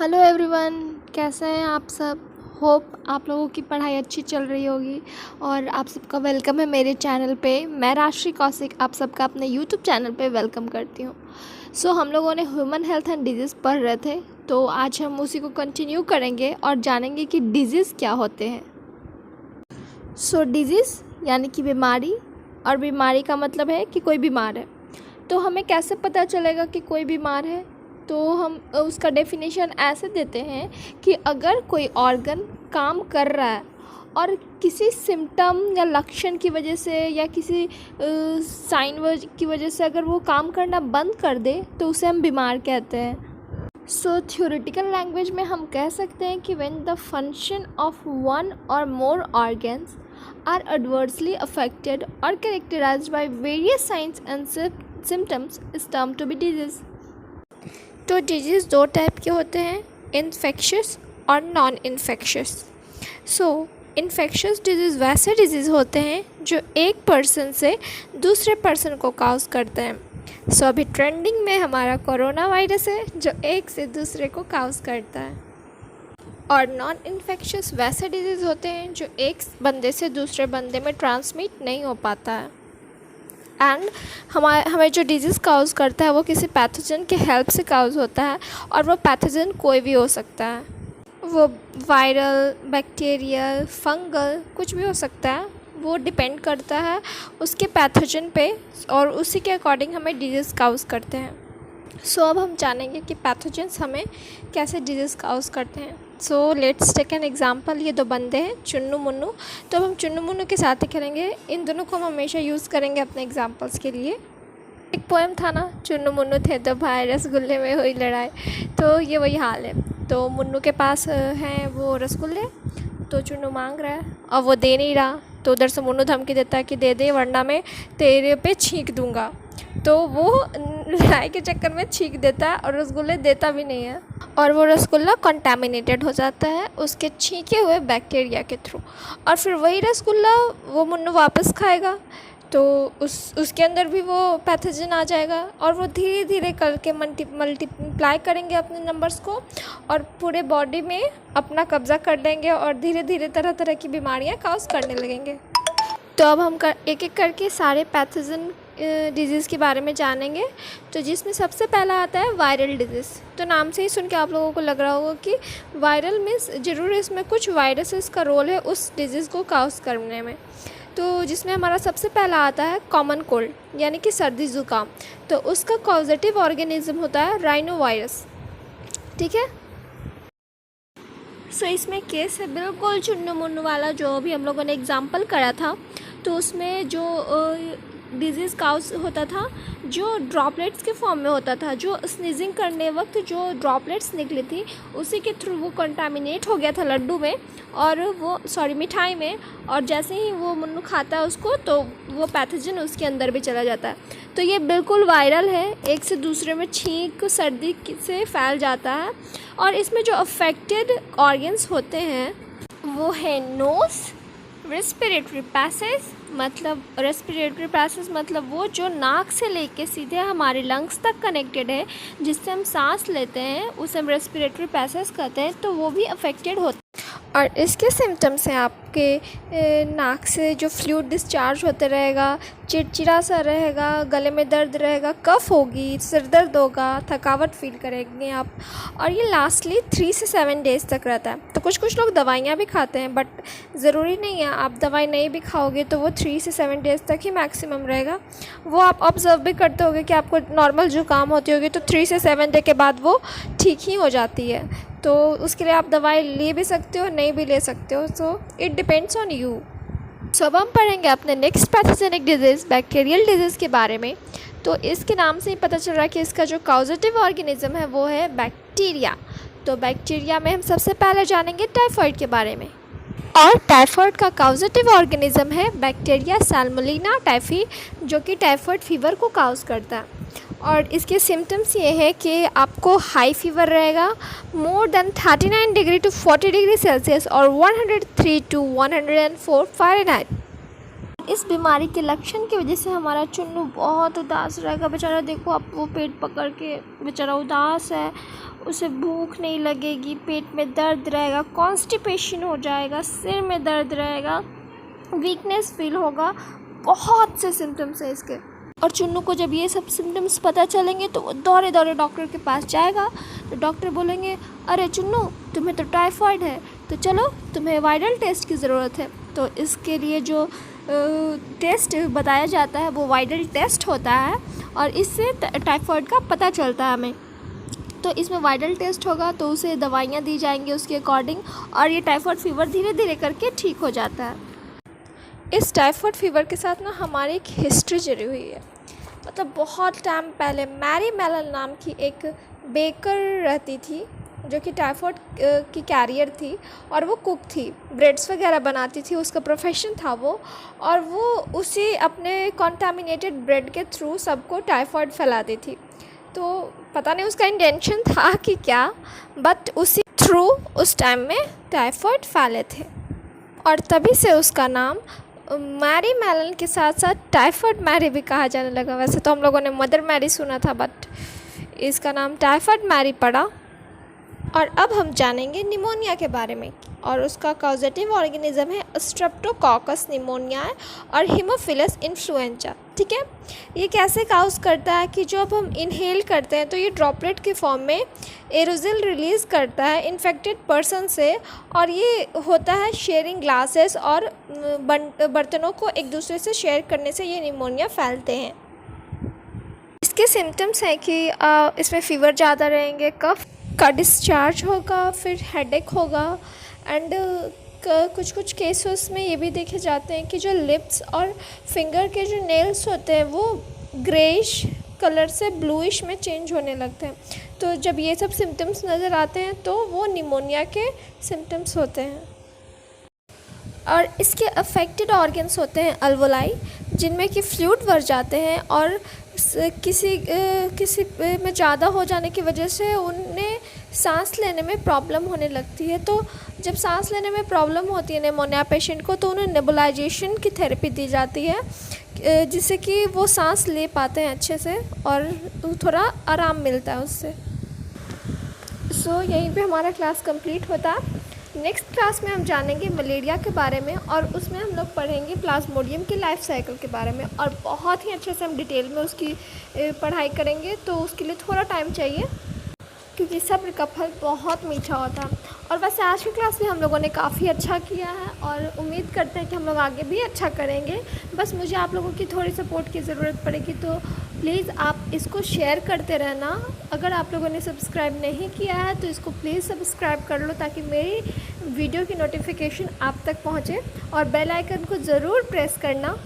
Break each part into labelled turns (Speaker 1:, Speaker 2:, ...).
Speaker 1: Hello everyone, कैसे हैं आप सब। होप आप लोगों की पढ़ाई अच्छी चल रही होगी और आप सबका वेलकम है मेरे चैनल पे। मैं राशि कौशिक आप सबका अपने यूट्यूब चैनल पे वेलकम करती हूँ। हम लोगों ने ह्यूमन हेल्थ एंड डिजीज़ पढ़ रहे थे, तो आज हम उसी को कंटिन्यू करेंगे और जानेंगे कि डिजीज़ क्या होते हैं। डिजीज़ यानी कि बीमारी, और बीमारी का मतलब है कि कोई बीमार है। तो हमें कैसे पता चलेगा कि कोई बीमार है? तो हम उसका डेफिनेशन ऐसे देते हैं कि अगर कोई ऑर्गन काम कर रहा है और किसी सिम्टम या लक्षण की वजह से या किसी साइन की वजह से अगर वो काम करना बंद कर दे तो उसे हम बीमार कहते हैं। थ्योरेटिकल लैंग्वेज में हम कह सकते हैं कि when the function of one or more organs are adversely affected और characterised by various signs and symptoms is termed to be disease. तो डिजीज़ दो टाइप के होते हैं, इन्फेक्शियस और नॉन इन्फेक्शियस। इन्फेक्शियस डिजीज़ वैसे डिजीज़ होते हैं जो एक पर्सन से दूसरे पर्सन को काउज करते हैं। अभी ट्रेंडिंग में हमारा कोरोना वायरस है जो एक से दूसरे को काउज करता है। और नॉन इन्फेक्शियस वैसे डिजीज़ होते हैं जो एक बंदे से दूसरे बंदे में ट्रांसमिट नहीं हो पाता है। एंड हमें जो डिजीज़ काउज़ करता है वो किसी पैथोजन के हेल्प से काउज़ होता है, और वो पैथोजन कोई भी हो सकता है। वो वायरल, बैक्टीरियल, फंगल कुछ भी हो सकता है। वो डिपेंड करता है उसके पैथोजन पे, और उसी के अकॉर्डिंग हमें डिजीज़ काउज़ करते हैं। अब हम जानेंगे कि पैथोजेंस हमें कैसे डिजीज़ काउज़ करते हैं। Let's take an example. ये दो बंदे हैं, चुन्नू मुन्नू। तो अब हम चुन्नू मुन्नू के साथ ही खेलेंगे। इन दोनों को हम हमेशा यूज़ करेंगे अपने एग्जाम्पल्स के लिए। एक पोएम था ना, चुन्नू मुन्नू थे तो भाई रसगुल्ले में हुई लड़ाई। तो ये वही हाल है। तो मुन्नू के पास हैं वो रसगुल्ले, तो चुन्नू मांग रहा है और वो दे नहीं रहा। तो उधर से मुन्नू धमकी देता है कि दे दे वरना मैं तेरे पे छींक दूंगा। तो वो लड़ाई के चक्कर में छींक देता है और रसगुल्ले देता भी नहीं है, और वो रसगुल्ला कंटामिनेटेड हो जाता है उसके छींके हुए बैक्टीरिया के थ्रू। और फिर वही रसगुल्ला वो मुन्नू वापस खाएगा तो उसके अंदर भी वो पैथोजन आ जाएगा, और वो धीरे धीरे करके मल्टीप्लाई करेंगे अपने नंबर्स को और पूरे बॉडी में अपना कब्जा कर लेंगे, और धीरे धीरे तरह तरह की बीमारियां काउज करने लगेंगे। तो अब हम एक एक करके सारे पैथोजन डिजीज़ के बारे में जानेंगे। तो जिसमें सबसे पहला आता है वायरल डिजीज़। तो नाम से ही सुन के आप लोगों को लग रहा होगा कि वायरल मीन्स ज़रूर इसमें कुछ वायरसेस का रोल है उस डिजीज़ को काउज करने में। तो जिसमें हमारा सबसे पहला आता है कॉमन कोल्ड यानी कि सर्दी ज़ुकाम। तो उसका कॉजेटिव ऑर्गेनिज्म होता है राइनो वायरस। ठीक है। इसमें केस है बिल्कुल चुन्नू मुन्नू वाला जो अभी हम लोगों ने एग्जाम्पल करा था। तो उसमें जो डिजीज़ काउज होता था जो ड्रॉपलेट्स के फॉर्म में होता था, जो स्नीजिंग करने वक्त जो ड्रॉपलेट्स निकली थी उसी के थ्रू वो कंटामिनेट हो गया था लड्डू में, और वो मिठाई में, और जैसे ही वो मुन्नू खाता है उसको तो वो पैथोजन उसके अंदर भी चला जाता है। तो ये बिल्कुल वायरल है, एक से दूसरे में छींक सर्दी से फैल जाता है। और इसमें जो अफेक्टेड ऑर्गन्स होते हैं वो है नोज़, रेस्पिरेटरी पैसेज मतलब वो जो नाक से लेके सीधे हमारे लंग्स तक कनेक्टेड है, जिससे हम सांस लेते हैं उसे हम रेस्पिरेटरी पैसेज कहते हैं। तो वो भी अफेक्टेड होते हैं। और इसके सिम्टम्स हैं आपके नाक से जो फ्लूइड डिस्चार्ज होते रहेगा, चिड़चिड़ा सा रहेगा, गले में दर्द रहेगा, कफ होगी, सिर दर्द होगा, थकावट फील करेंगे आप, और ये लास्टली 3 से 7 डेज़ तक रहता है। तो कुछ लोग दवाइयाँ भी खाते हैं, बट ज़रूरी नहीं है आप दवाई नहीं भी खाओगे तो वो 3 से 7 डेज़ तक ही मैक्सिमम रहेगा। वो आप ऑब्जर्व भी करते होगे कि आपको नॉर्मल जुकाम होती होगी तो 3 से 7 डे के बाद वो ठीक ही हो जाती है। तो उसके लिए आप दवाई ले भी सकते हो, नहीं भी ले सकते हो। It depends on you. अब हम पढ़ेंगे अपने next pathogenic disease bacterial disease के बारे में। तो इसके नाम से ही पता चल रहा है कि इसका जो कॉजेटिव ऑर्गेनिज्म है वो है बैक्टीरिया। तो बैक्टीरिया में हम सबसे पहले जानेंगे टाइफाइड के बारे में। और टाइफाइड का कॉजेटिव ऑर्गेनिज्म है बैक्टीरिया सैल्मोनेला टाइफी, जो कि टाइफाइड फीवर को काउज करता है। और इसके सिम्टम्स ये है कि आपको हाई फीवर रहेगा more than 39 degree to 40 degree Celsius और 103 टू 104 फ़ारेनहाइट। इस बीमारी के लक्षण की वजह से हमारा चुन्नू बहुत उदास रहेगा। बेचारा देखो आप, वो पेट पकड़ के बेचारा उदास है उसे भूख नहीं लगेगी, पेट में दर्द रहेगा, कॉन्स्टिपेशन हो जाएगा, सिर में दर्द रहेगा, वीकनेस फील होगा, बहुत से सिम्टम्स हैं इसके। और चुन्नू को जब ये सब सिम्टम्स पता चलेंगे तो वो दौड़े दौड़े डॉक्टर के पास जाएगा। तो डॉक्टर बोलेंगे, अरे चुन्नू तुम्हें तो टाइफाइड है, तो चलो तुम्हें वायरल टेस्ट की ज़रूरत है। तो इसके लिए जो टेस्ट बताया जाता है वो वायरल टेस्ट होता है, और इससे टाइफाइड का पता चलता है हमें। तो इसमें वायरल टेस्ट होगा तो उसे दवाइयाँ दी जाएंगी उसके अकॉर्डिंग, और ये टाइफाइड फीवर धीरे धीरे करके ठीक हो जाता है। इस टाइफाइड फीवर के साथ ना हमारी एक हिस्ट्री जुड़ी हुई है। मतलब बहुत टाइम पहले मैरी मेलन नाम की एक बेकर रहती थी, जो कि टाइफाइड की कैरियर थी, और वो कुक थी, ब्रेड्स वगैरह बनाती थी, उसका प्रोफेशन था वो। और वो उसी अपने कॉन्टामिनेटेड ब्रेड के थ्रू सबको टाइफाइड फैलाती थी। तो पता नहीं उसका इंटेंशन था कि क्या, बट उसी थ्रू उस टाइम में टाइफाइड फैले थे, और तभी से उसका नाम मैरी मेलन के साथ साथ टाइफाइड मैरी भी कहा जाने लगा। वैसे तो हम लोगों ने मदर मैरी सुना था, बट इसका नाम टाइफाइड मैरी पड़ा। और अब हम जानेंगे निमोनिया के बारे में, और उसका कॉजेटिव ऑर्गेनिज्म है स्ट्रेप्टोकोकस निमोनिया और हीमोफिलस इन्फ्लुएंजा। ठीक है, ये कैसे काउज करता है कि जब हम इनहेल करते हैं तो ये ड्रॉपलेट के फॉर्म में एरोजल रिलीज़ करता है इन्फेक्टेड पर्सन से, और ये होता है शेयरिंग ग्लासेस और बर्तनों को एक दूसरे से शेयर करने से ये निमोनिया फैलते हैं। इसके सिम्टम्स हैं कि इसमें फ़ीवर ज़्यादा रहेंगे, कफ का डिस्चार्ज होगा, फिर हेडेक होगा, एंड कुछ कुछ केसेस में ये भी देखे जाते हैं कि जो लिप्स और फिंगर के जो नेल्स होते हैं वो ग्रेइश कलर से ब्लूइश में चेंज होने लगते हैं। तो जब ये सब सिम्टम्स नज़र आते हैं तो वो निमोनिया के सिम्टम्स होते हैं। और इसके अफेक्टेड ऑर्गन्स होते हैं अल्वोलाई, जिनमें कि फ्लूइड भर जाते हैं, और किसी में ज़्यादा हो जाने की वजह से उन्हें सांस लेने में प्रॉब्लम होने लगती है। तो जब सांस लेने में प्रॉब्लम होती है निमोनिया पेशेंट को, तो उन्हें नेबुलाइजेशन की थेरेपी दी जाती है, जिससे कि वो सांस ले पाते हैं अच्छे से और थोड़ा आराम मिलता है उससे। सो यहीं पे हमारा क्लास कंप्लीट होता है। नेक्स्ट क्लास में हम जानेंगे मलेरिया के बारे में, और उसमें हम लोग पढ़ेंगे प्लाज्मोडियम की लाइफ साइकिल के बारे में, और बहुत ही अच्छे से हम डिटेल में उसकी पढ़ाई करेंगे। तो उसके लिए थोड़ा टाइम चाहिए, क्योंकि सब्र का फल बहुत मीठा होता है। और वैसे आज की क्लास में हम लोगों ने काफ़ी अच्छा किया है, और उम्मीद करते हैं कि हम लोग आगे भी अच्छा करेंगे। बस मुझे आप लोगों की थोड़ी सपोर्ट की ज़रूरत पड़ेगी, तो प्लीज़ आप इसको शेयर करते रहना। अगर आप लोगों ने सब्सक्राइब नहीं किया है तो इसको प्लीज़ सब्सक्राइब कर लो, ताकि मेरी वीडियो की नोटिफिकेशन आप तक पहुँचे, और बेल आइकन को ज़रूर प्रेस करना।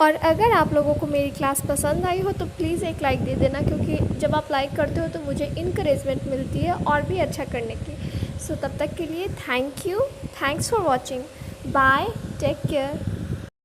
Speaker 1: और अगर आप लोगों को मेरी क्लास पसंद आई हो तो प्लीज़ एक लाइक दे देना, क्योंकि जब आप लाइक करते हो तो मुझे इनकरेजमेंट मिलती है और भी अच्छा करने की। सो तब तक के लिए thank you, thanks for watching, bye, take care.